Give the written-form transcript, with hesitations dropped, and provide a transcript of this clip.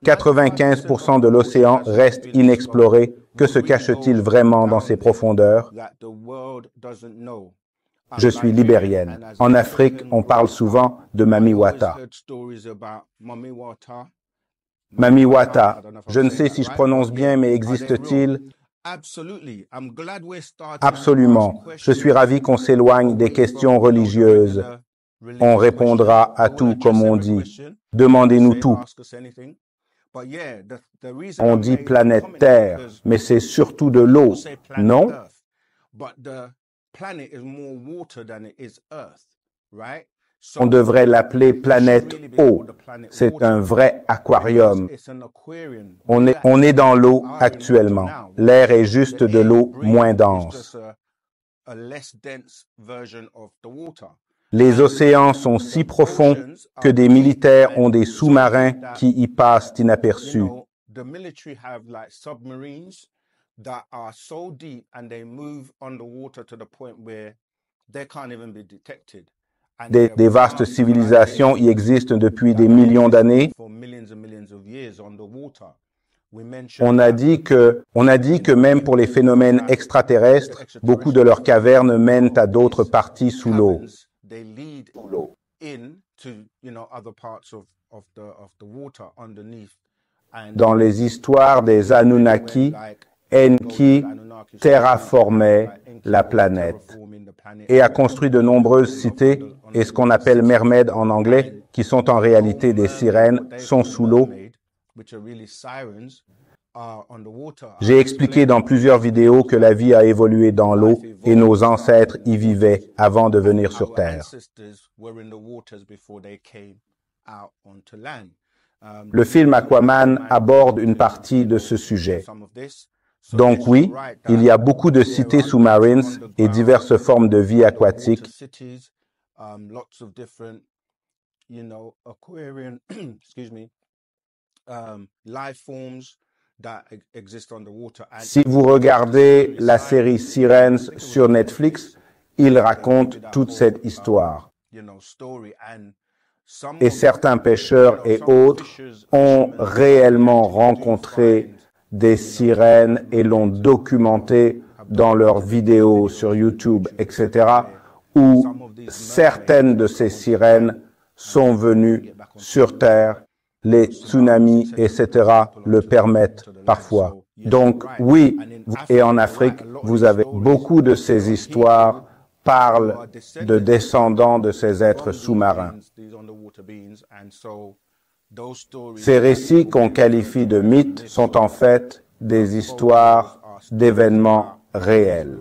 95% de l'océan reste inexploré. Que se cache-t-il vraiment dans ces profondeurs? Je suis libérienne. En Afrique, on parle souvent de Mami Wata. Mami Wata, je ne sais si je prononce bien, mais existe-t-il? Absolument. Je suis ravi qu'on s'éloigne des questions religieuses. On répondra à tout comme on dit. Demandez-nous tout. On dit planète Terre, mais c'est surtout de l'eau, non? On devrait l'appeler planète eau. C'est un vrai aquarium. On est dans l'eau actuellement. L'air est juste de l'eau moins dense. Les océans sont si profonds que des militaires ont des sous-marins qui y passent inaperçus. Des vastes civilisations y existent depuis des millions d'années. On a dit que même pour les phénomènes extraterrestres, beaucoup de leurs cavernes mènent à d'autres parties sous l'eau. Dans les histoires des Anunnaki, Enki terraformait la planète et a construit de nombreuses cités, et ce qu'on appelle mermaids en anglais, qui sont en réalité des sirènes, sont sous l'eau. J'ai expliqué dans plusieurs vidéos que la vie a évolué dans l'eau et nos ancêtres y vivaient avant de venir sur Terre. Le film Aquaman aborde une partie de ce sujet. Donc oui, il y a beaucoup de cités sous-marines et diverses formes de vie aquatique. Si vous regardez la série Sirens sur Netflix, il raconte toute cette histoire. Et certains pêcheurs et autres ont réellement rencontré des sirènes et l'ont documenté dans leurs vidéos sur YouTube, etc., où certaines de ces sirènes sont venues sur Terre. Les tsunamis, etc., le permettent parfois. Donc, oui, et en Afrique, vous avez beaucoup de ces histoires parlent de descendants de ces êtres sous-marins. Ces récits qu'on qualifie de mythes sont en fait des histoires d'événements réels.